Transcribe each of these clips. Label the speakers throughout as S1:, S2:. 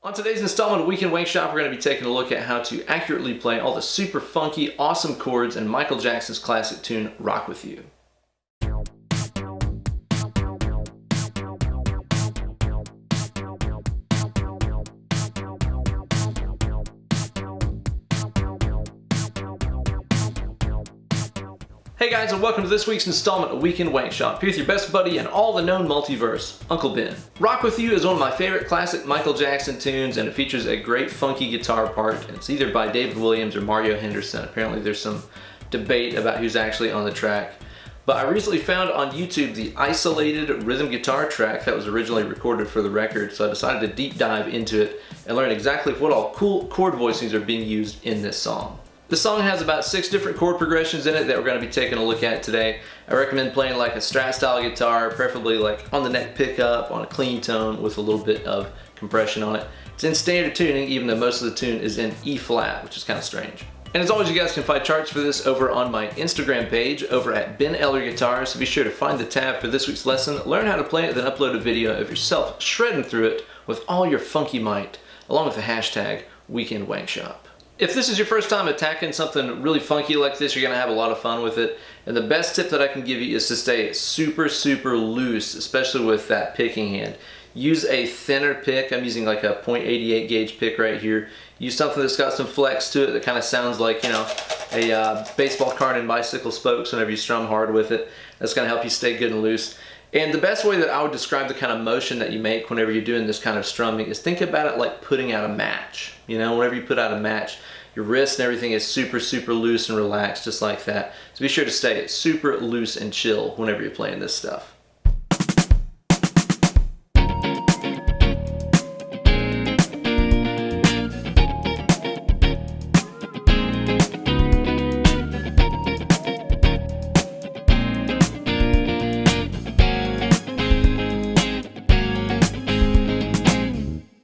S1: On today's installment of Weekend Wankshop, we're going to be taking a look at how to accurately play all the super funky, awesome chords in Michael Jackson's classic tune, Rock With You. Hey guys, and welcome to this week's installment of Weekend Wankshop. Here with your best buddy in all the known multiverse, Uncle Ben. Rock With You is one of my favorite classic Michael Jackson tunes, and it features a great funky guitar part. And it's either by David Williams or Mario Henderson. Apparently there's some debate about who's actually on the track. But I recently found on YouTube the isolated rhythm guitar track that was originally recorded for the record, so I decided to deep dive into it and learn exactly what all cool chord voicings are being used in this song. The song has about 6 different chord progressions in it that we're going to be taking a look at today. I recommend playing like a Strat style guitar, preferably like on the neck pickup, on a clean tone with a little bit of compression on it. It's in standard tuning, even though most of the tune is in E flat, which is kind of strange. And as always, you guys can find charts for this over on my Instagram page over at benellerguitars, so be sure to find the tab for this week's lesson, learn how to play it, then upload a video of yourself shredding through it with all your funky might, along with the hashtag Weekend Wankshop. If this is your first time attacking something really funky like this, you're going to have a lot of fun with it. And the best tip that I can give you is to stay super loose, especially with that picking hand. Use a thinner pick. I'm using like a .88 gauge pick right here. Use something that's got some flex to it that kind of sounds like, you know, a baseball card and bicycle spokes whenever you strum hard with it. That's going to help you stay good and loose. And the best way that I would describe the kind of motion that you make whenever you're doing this kind of strumming is think about it like putting out a match. You know, whenever you put out a match, your wrist and everything is super loose and relaxed, just like that. So be sure to stay super loose and chill whenever you're playing this stuff.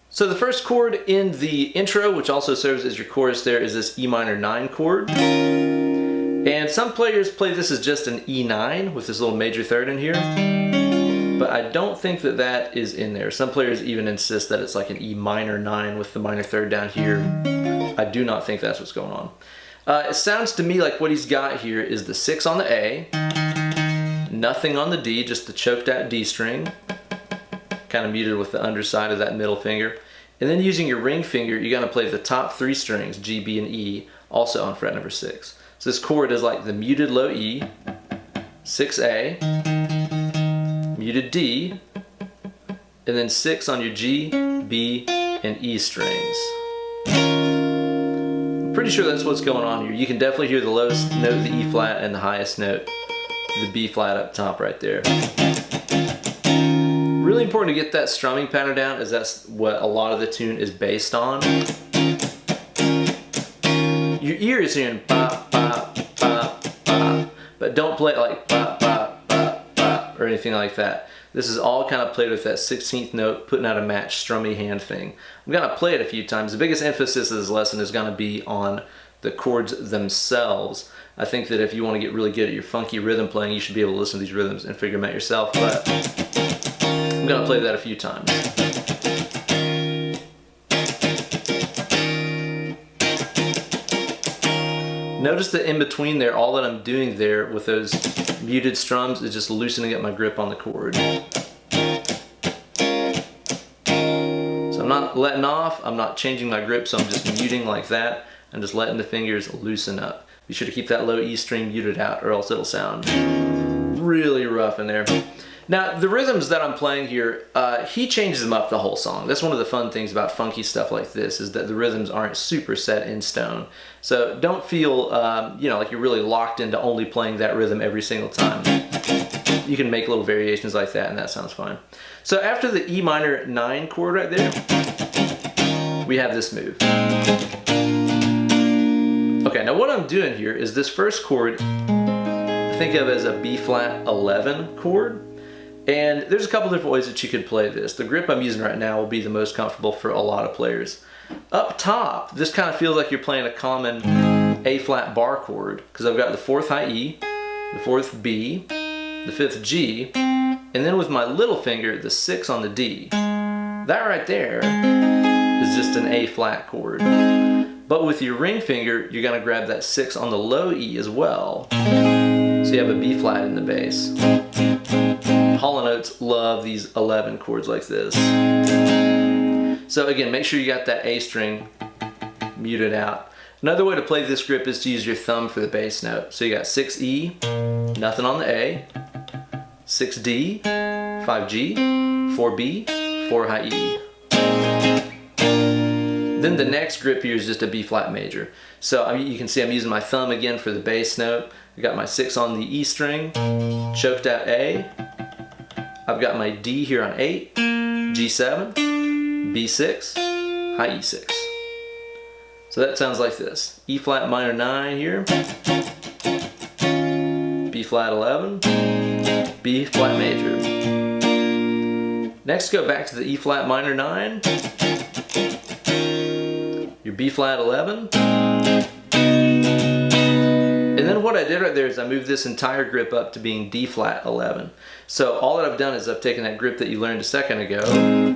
S1: So the first chord in the intro, which also serves as your chorus there, is this E minor 9 chord. And some players play this as just an E9 with this little major third in here. But I don't think that that is in there. Some players even insist that it's like an E minor 9 with the minor third down here. I do not think that's what's going on. It sounds to me like what he's got here is the 6 on the A, nothing on the D, just the choked out D string, kind of muted with the underside of that middle finger. And then using your ring finger, you're going to play the top 3 strings, G, B, and E, also on fret number 6. So this chord is like the muted low E, 6A, muted D, and then 6 on your G, B, and E strings. I'm pretty sure that's what's going on here. You can definitely hear the lowest note, the E flat, and the highest note, the B flat up top right there. Really important to get that strumming pattern down, as that's what a lot of the tune is based on. Your ear is hearing ba ba ba ba, but don't play it like ba ba ba ba or anything like that. This is all kind of played with that 16th note, putting out a match strummy hand thing. I'm gonna play it a few times. The biggest emphasis of this lesson is gonna be on the chords themselves. I think that if you want to get really good at your funky rhythm playing, you should be able to listen to these rhythms and figure them out yourself. But I'm going to play that a few times. Notice that in between there, all that I'm doing there with those muted strums is just loosening up my grip on the chord. So I'm not letting off, I'm not changing my grip, so I'm just muting like that. I'm just letting the fingers loosen up. Be sure to keep that low E string muted out, or else it'll sound really rough in there. Now, the rhythms that I'm playing here, he changes them up the whole song. That's one of the fun things about funky stuff like this, is that the rhythms aren't super set in stone. So don't feel, you know, like you're really locked into only playing that rhythm every single time. You can make little variations like that, and that sounds fine. So after the E minor 9 chord right there, we have this move. Okay, now what I'm doing here is this first chord, think of as a B flat 11 chord. And there's a couple different ways that you could play this. The grip I'm using right now will be the most comfortable for a lot of players. Up top, this kind of feels like you're playing a common A flat bar chord, because I've got the 4th high E, the 4th B, the 5th G, and then with my little finger, the 6 on the D. That right there is just an A flat chord. But with your ring finger, you're gonna grab that 6 on the low E as well. So you have a B flat in the bass. Hall & Oates love these 11 chords like this. So again, make sure you got that A string muted out. Another way to play this grip is to use your thumb for the bass note. So you got 6E, nothing on the A, 6D, 5G, 4B, 4 high E. Then the next grip here is just a B flat major. So you can see I'm using my thumb again for the bass note. I got my 6 on the E string, choked out A. I've got my D here on 8, G7, B6, high E6. So that sounds like this. E flat minor 9 here, B flat 11, B flat major. Next, go back to the E flat minor 9, your B flat 11, and then what I did right there is I moved this entire grip up to being D flat 11. So all that I've done is I've taken that grip that you learned a second ago,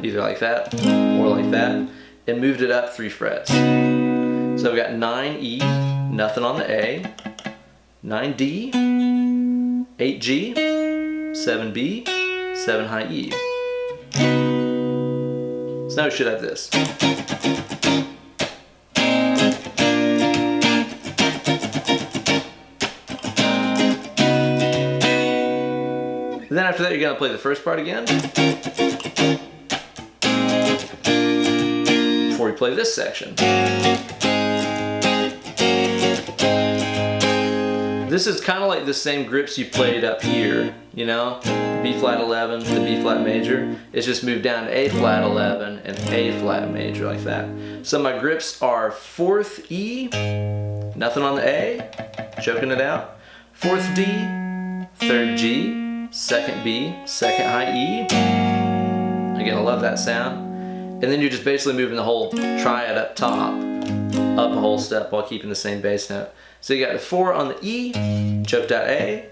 S1: either like that or like that, and moved it up 3 frets. So I've got 9E, nothing on the A, 9D, 8G, 7B, 7 high E. So now we should have this. And then after that, you're going to play the first part again before we play this section. This is kind of like the same grips you played up here, you know? B flat 11, the B flat major. It's just moved down to A flat 11 and A flat major like that. So my grips are 4th E, nothing on the A, choking it out. 4th D, 3rd G, 2nd B, 2nd high E. Again, I love that sound. And then you're just basically moving the whole triad up top, up a whole step while keeping the same bass note. So you got the 4 on the E, choked out A,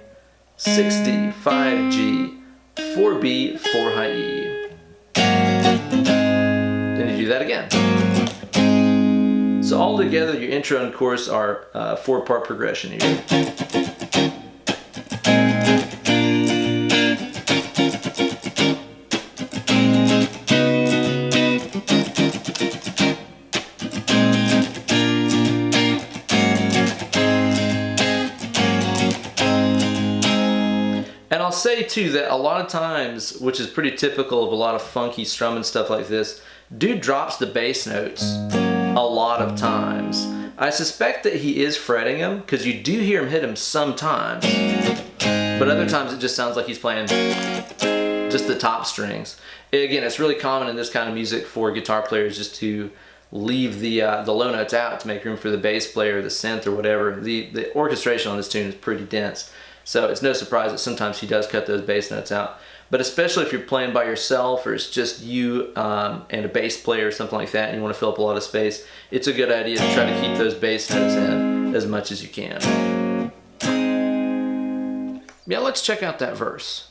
S1: 6D, 5G, 4B, 4 high E. Then you do that again. So all together, your intro and chorus are a 4-part progression here. And I'll say too that a lot of times, which is pretty typical of a lot of funky strumming stuff like this, dude drops the bass notes a lot of times. I suspect that he is fretting them because you do hear him hit them sometimes, but other times it just sounds like he's playing just the top strings. Again, it's really common in this kind of music for guitar players just to leave the low notes out to make room for the bass player, the synth, or whatever. The orchestration on this tune is pretty dense. So it's no surprise that sometimes he does cut those bass notes out. But especially if you're playing by yourself or it's just you and a bass player or something like that and you want to fill up a lot of space, it's a good idea to try to keep those bass notes in as much as you can. Yeah, let's check out that verse.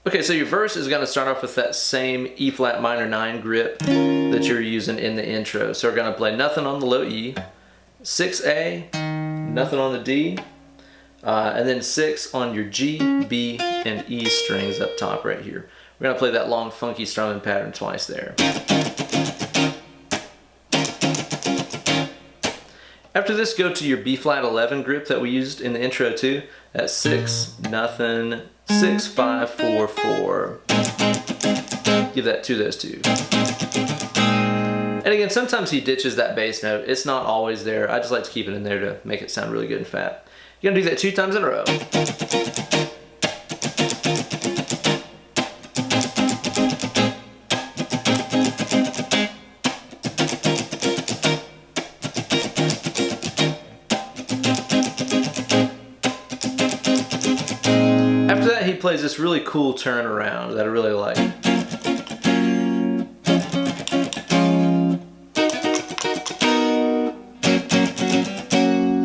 S1: Okay, so your verse is going to start off with that same E flat minor 9 grip that you're using in the intro. So we're going to play nothing on the low E, 6A, nothing on the D, and then 6 on your G, B, and E strings up top right here. We're going to play that long funky strumming pattern twice there. After this, go to your B flat 11 grip that we used in the intro too. That's 6, nothing, 6, 5, 4, 4. Give that to those two. And again, sometimes he ditches that bass note. It's not always there. I just like to keep it in there to make it sound really good and fat. You're gonna do that 2 times in a row. plays this really cool turnaround that I really like.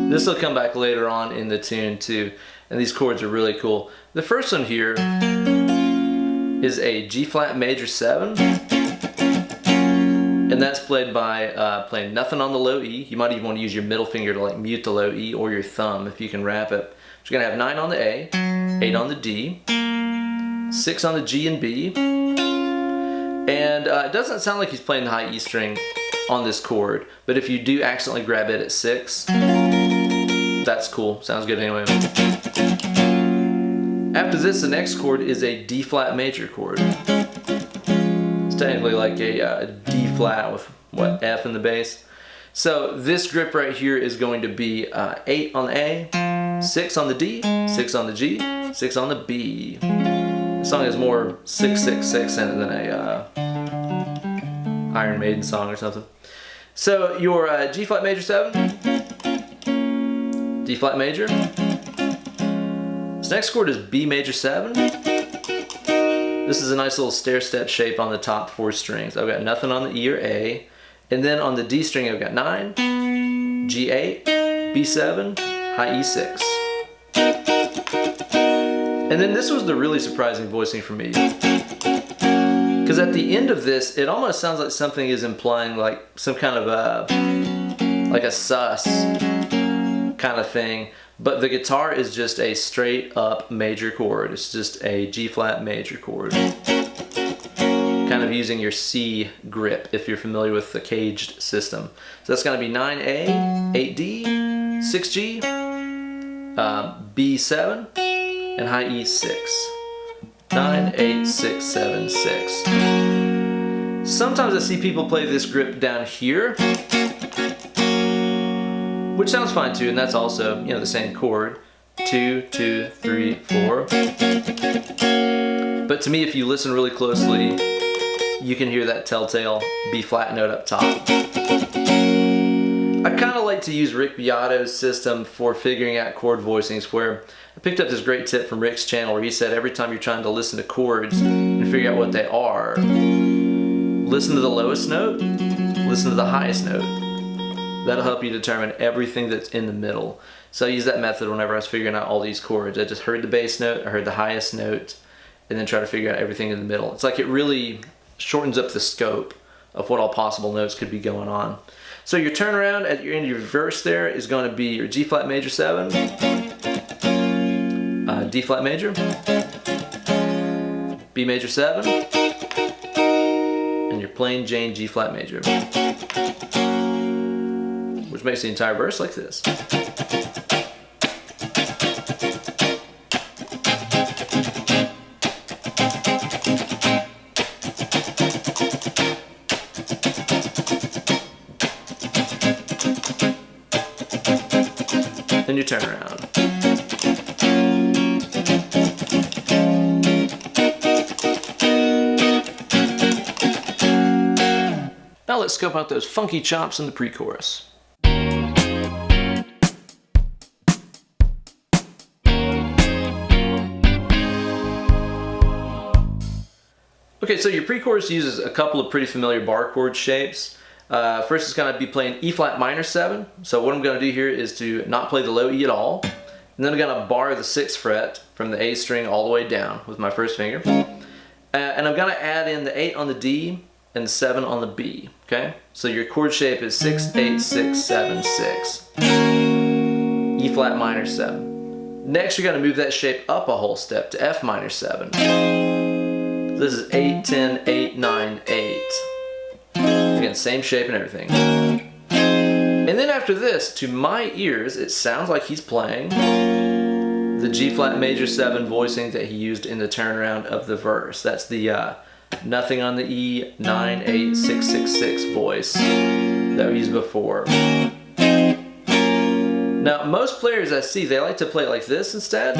S1: This will come back later on in the tune too, and these chords are really cool. The first one here is a G flat major 7, and that's played by playing nothing on the low E. You might even want to use your middle finger to like mute the low E, or your thumb if you can wrap it. So you're gonna have 9 on the A, 8 on the D, 6 on the G and B, and it doesn't sound like he's playing the high E string on this chord, but if you do accidentally grab it at 6, that's cool. Sounds good anyway. After this, the next chord is a D flat major chord. It's technically like a D flat with what, F in the bass. So this grip right here is going to be 8 on the A, 6 on the D, 6 on the G, 6 on the B. The song has more 6-6-6 in it than a Iron Maiden song or something. So your G flat major 7, D flat major. This next chord is B major 7. This is a nice little stair step shape on the top 4 strings. I've got nothing on the E or A, and then on the D string I've got 9, G8, B7, high E6. And then this was the really surprising voicing for me, because at the end of this it almost sounds like something is implying like some kind of like a sus kind of thing, but the guitar is just a straight up major chord. It's just a G flat major chord, kind of using your C grip if you're familiar with the caged system. So that's going to be 9A, 8D, 6G, B7, and high E6. 9, 8, 6, 7, 6. Sometimes I see people play this grip down here, which sounds fine too, and that's also, you know, the same chord. 2, 2, 3, 4. But to me, if you listen really closely, you can hear that telltale B flat note up top. I kind of like to use Rick Beato's system for figuring out chord voicings, where I picked up this great tip from Rick's channel where he said every time you're trying to listen to chords and figure out what they are, listen to the lowest note, listen to the highest note. That'll help you determine everything that's in the middle. So I use that method whenever I was figuring out all these chords. I just heard the bass note, I heard the highest note, and then try to figure out everything in the middle. It's like it really shortens up the scope of what all possible notes could be going on. So your turnaround at your end of your verse there is going to be your G flat major 7, D flat major, B major 7, and your plain Jane G flat major, which makes the entire verse like this. Then you turn around. Now let's scope out those funky chops in the pre-chorus. Okay, so your pre-chorus uses a couple of pretty familiar bar chord shapes. First it's going to be playing E flat minor 7. So what I'm going to do here is to not play the low E at all. And then I'm going to bar the 6th fret from the A string all the way down with my first finger. And I'm going to add in the 8 on the D and 7 on the B. Okay? So your chord shape is 6, 8, 6, 7, 6. E flat minor 7. Next you're going to move that shape up a whole step to F minor 7. This is 8, 10, 8, 9, 8. Again, same shape and everything. And then after this, to my ears, it sounds like he's playing the G flat major 7 voicing that he used in the turnaround of the verse. That's the nothing on the E, 9, 8, 6, 6, 6 voice that we used before. Now, most players I see, they like to play it like this instead,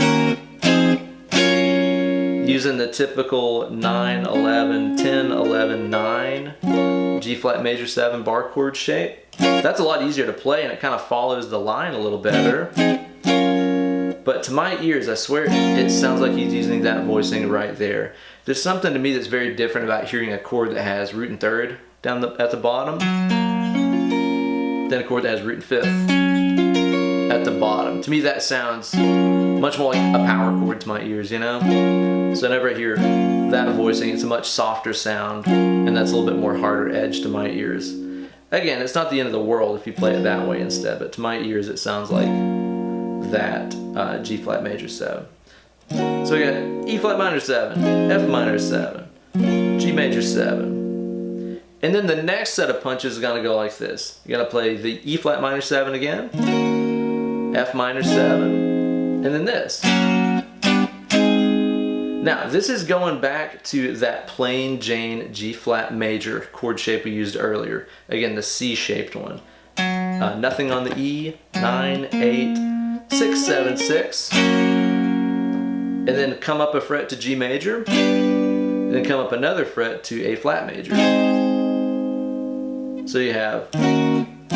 S1: using the typical 9, 11, 10, 11, 9 G flat major 7 bar chord shape. That's a lot easier to play and it kind of follows the line a little better. but to my ears, I swear it sounds like he's using that voicing right there. There's something to me that's very different about hearing a chord that has root and third down at the bottom, then a chord that has root and fifth at the bottom. To me, that sounds much more like a power chord to my ears, you know? So whenever I hear that voicing, it's a much softer sound, and that's a little bit more harder edge to my ears. Again, it's not the end of the world if you play it that way instead, but to my ears, it sounds like that G flat major 7. So we got E flat minor 7, F minor 7, G major 7. And then the next set of punches is going to go like this. You're going to play the E flat minor 7 again, F minor 7, and then this. Now, this is going back to that plain Jane G flat major chord shape we used earlier. Again, the C-shaped one. Nothing on the E, 9, 8, 6, 7, 6. And then come up a fret to G major, and then come up another fret to A flat major. So you have, and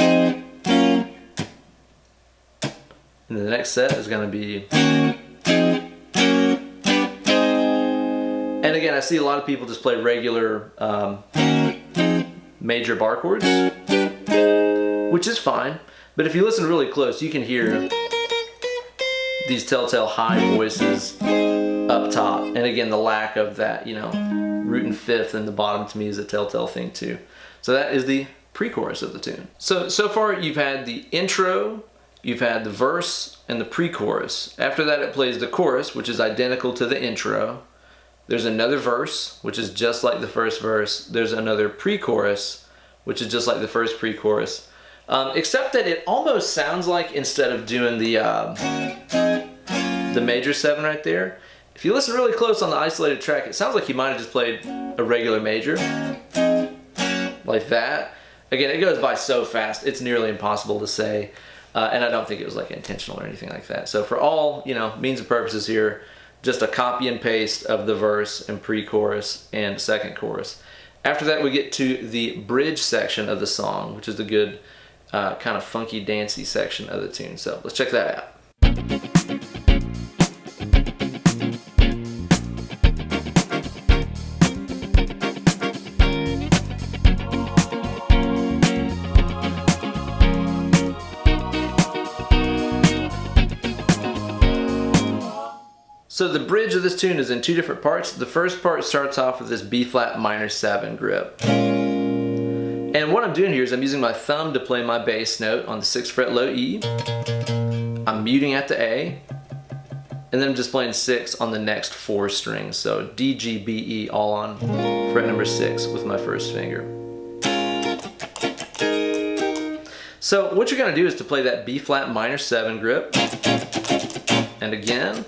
S1: then the next set is going to be, and again, I see a lot of people just play regular major bar chords, which is fine, but if you listen really close, you can hear these telltale high voices up top. And again, the lack of that, you know, root and fifth in the bottom to me is a telltale thing too. So that is the pre-chorus of the tune. So far you've had the intro, you've had the verse, and the pre-chorus. After that it plays the chorus, which is identical to the intro. There's another verse, which is just like the first verse. There's another pre-chorus, which is just like the first pre-chorus. Except that it almost sounds like, instead of doing the major 7 right there, if you listen really close on the isolated track, it sounds like he might have just played a regular major, like that. Again, it goes by so fast, it's nearly impossible to say, and I don't think it was like intentional or anything like that. So for all, you know, means and purposes here, just a copy and paste of the verse and pre-chorus and second chorus. After that, we get to the bridge section of the song, which is the good kind of funky, dancey section of the tune. So let's check that out. So the bridge of this tune is in two different parts. The first part starts off with this B flat minor 7 grip. And what I'm doing here is I'm using my thumb to play my bass note on the 6th fret low E. I'm muting at the A. And then I'm just playing 6 on the next 4 strings. So D, G, B, E all on fret number 6 with my first finger. So what you're going to do is to play that B flat minor 7 grip. And again.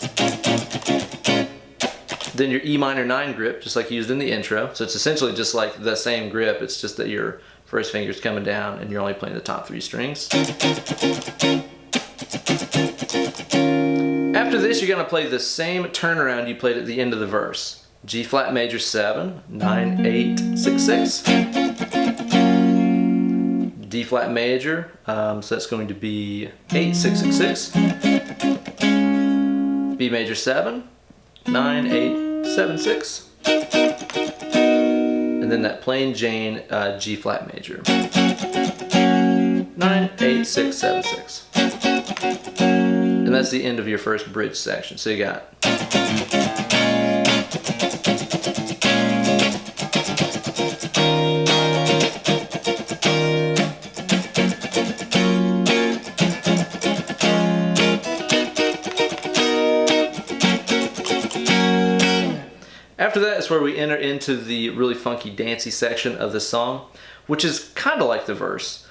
S1: Then your E minor 9 grip, just like used in the intro. So it's essentially just like the same grip, it's just that your first finger's coming down and you're only playing the top 3 strings. After this, you're going to play the same turnaround you played at the end of the verse. G flat major 7, 9, 8, 6, 6. D flat major, so that's going to be 8, 6, 6, 6. B major 7, 9, 8, 7, 6. And then that plain Jane G flat major. 9, 8, 6, 7, 6. And that's the end of your first bridge section. So you got. After that is where we enter into the really funky dancey section of the song, which is kind of like the verse.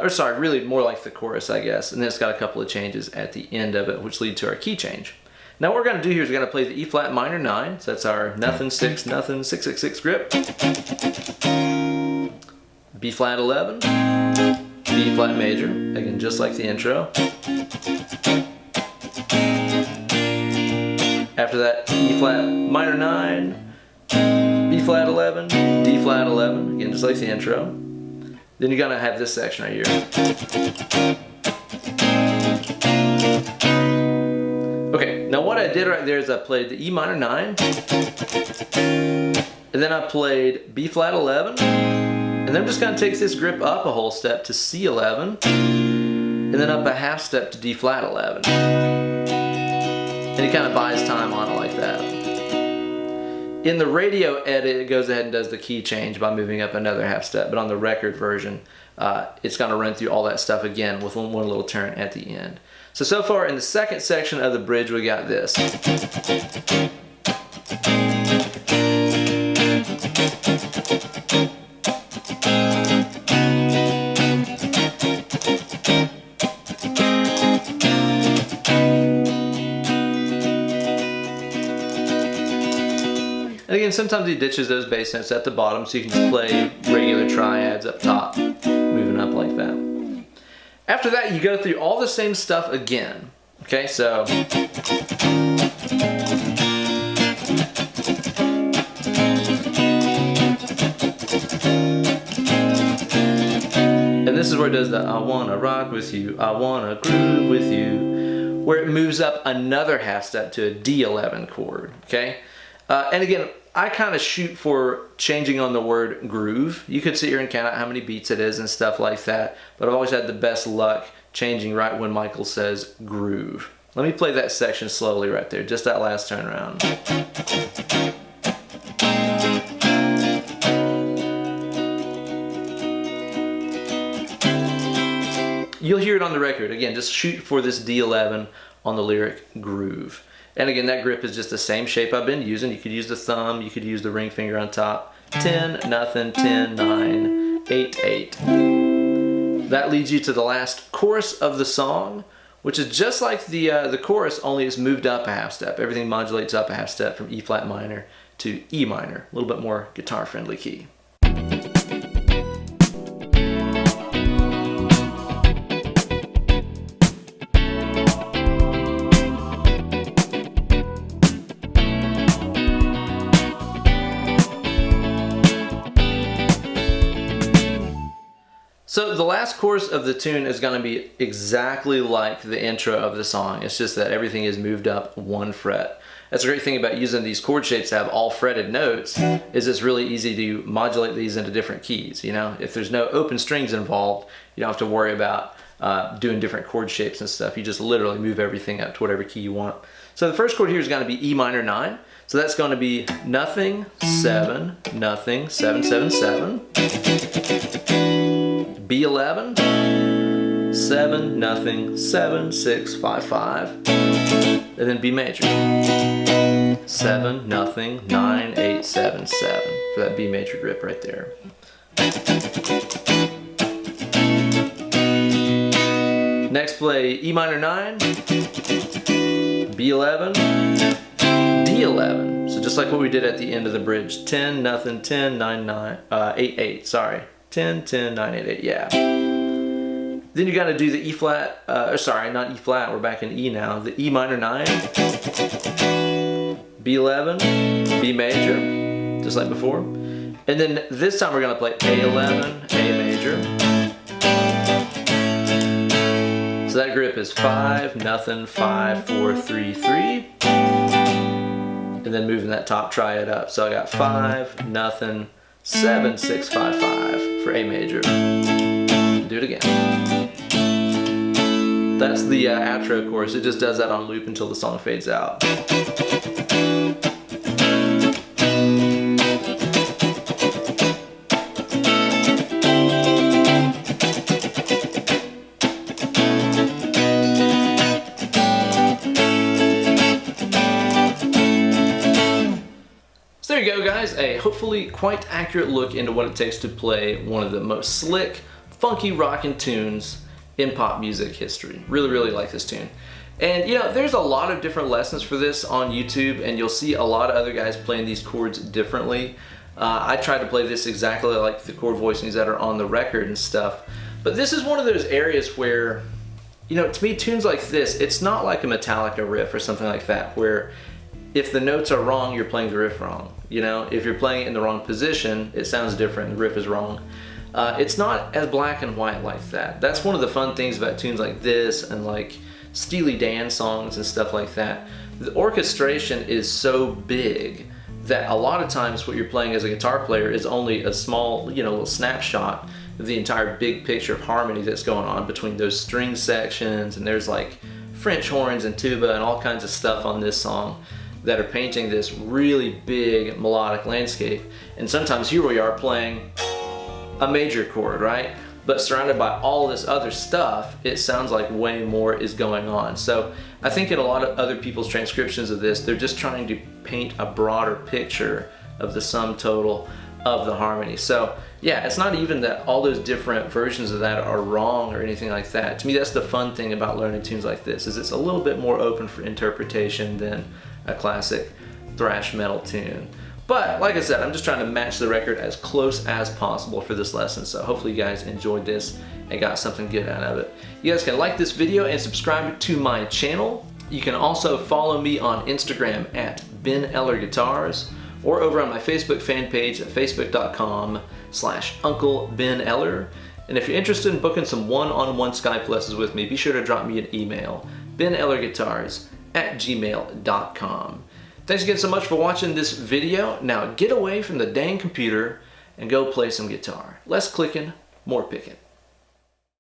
S1: or sorry, really more like the chorus, I guess. And then it's got a couple of changes at the end of it, which lead to our key change. Now what we're going to do here is we're going to play the E flat minor 9. So that's our nothing 6 nothing 6 6 6 grip. B flat 11, B flat major, again just like the intro. After that, E flat minor 9, B flat 11, D flat 11, again just like the intro. Then you're gonna have this section right here. Okay, now what I did right there is I played the E minor 9, and then I played B flat 11, and then I'm just gonna take this grip up a whole step to C11, and then up a half step to D flat 11. And it kind of buys time on it like that. In the radio edit, it goes ahead and does the key change by moving up another half step, but on the record version, it's going to run through all that stuff again with one little turn at the end. So far in the second section of the bridge, we got this. And again, sometimes he ditches those bass notes at the bottom so you can just play regular triads up top, moving up like that. After that, you go through all the same stuff again. Okay, so and this is where it does the I wanna rock with you, I wanna groove with you, where it moves up another half step to a D11 chord. Okay, and again, I kind of shoot for changing on the word groove. You could sit here and count out how many beats it is and stuff like that, but I've always had the best luck changing right when Michael says groove. Let me play that section slowly right there, just that last turn around. You'll hear it on the record. Again, just shoot for this D11 on the lyric groove. And again, that grip is just the same shape I've been using. You could use the thumb, you could use the ring finger on top. 10, nothing, 10, 9, 8, 8. That leads you to the last chorus of the song, which is just like the chorus, only it's moved up a half step. Everything modulates up a half step from E flat minor to E minor. A little bit more guitar friendly key. So the last chorus of the tune is going to be exactly like the intro of the song. It's just that everything is moved up one fret. That's a great thing about using these chord shapes to have all fretted notes, is it's really easy to modulate these into different keys. You know, if there's no open strings involved, you don't have to worry about doing different chord shapes and stuff. You just literally move everything up to whatever key you want. So the first chord here is going to be E minor 9. So that's going to be nothing, 7, nothing, 7, 7, 7. B11, 7, nothing, 7, 6, 5, 5. And then B major. 7, nothing, 9, 8, 7, 7. For that B major grip right there. Next play E minor 9, B11, D11. So just like what we did at the end of the bridge. 10, nothing, 10, 9, 9, 8, 8, sorry. 10, 10, 9, 8, 8, yeah. Then you gotta do the E flat, sorry, not E flat, we're back in E now. The E minor 9, B11, B major, just like before. And then this time we're gonna play A11, A major. So that grip is 5, nothing, 5, 4, 3, 3. And then moving that top triad up. So I got 5, nothing, 7, 6, 5, 5 for A major. Do it again. That's the outro chorus. It just does that on loop until the song fades out. There you go, guys, a hopefully quite accurate look into what it takes to play one of the most slick, funky rockin' tunes in pop music history. Really, really like this tune. And you know, there's a lot of different lessons for this on YouTube, and you'll see a lot of other guys playing these chords differently. I tried to play this exactly like the chord voicings that are on the record and stuff. But this is one of those areas where, you know, to me, tunes like this, it's not like a Metallica riff or something like that, where if the notes are wrong, you're playing the riff wrong. You know, if you're playing it in the wrong position, it sounds different, the riff is wrong. It's not as black and white like that. That's one of the fun things about tunes like this and like Steely Dan songs and stuff like that. The orchestration is so big that a lot of times what you're playing as a guitar player is only a small, you know, little snapshot of the entire big picture of harmony that's going on between those string sections, and there's like French horns and tuba and all kinds of stuff on this song that are painting this really big melodic landscape. And sometimes here we are playing a major chord, right? But surrounded by all this other stuff, it sounds like way more is going on. So I think in a lot of other people's transcriptions of this, they're just trying to paint a broader picture of the sum total of the harmony. So yeah, it's not even that all those different versions of that are wrong or anything like that. To me, that's the fun thing about learning tunes like this, is it's a little bit more open for interpretation than a classic thrash metal tune. But like I said, I'm just trying to match the record as close as possible for this lesson. So hopefully you guys enjoyed this and got something good out of it. You guys can like this video and subscribe to my channel. You can also follow me on Instagram at benellerguitars, or over on my Facebook fan page at facebook.com/UncleBenEller. And if you're interested in booking some one-on-one Skype lessons with me, be sure to drop me an email, benellerguitars@gmail.com. Thanks again so much for watching this video. Now get away from the dang computer and go play some guitar. Less clicking, more picking.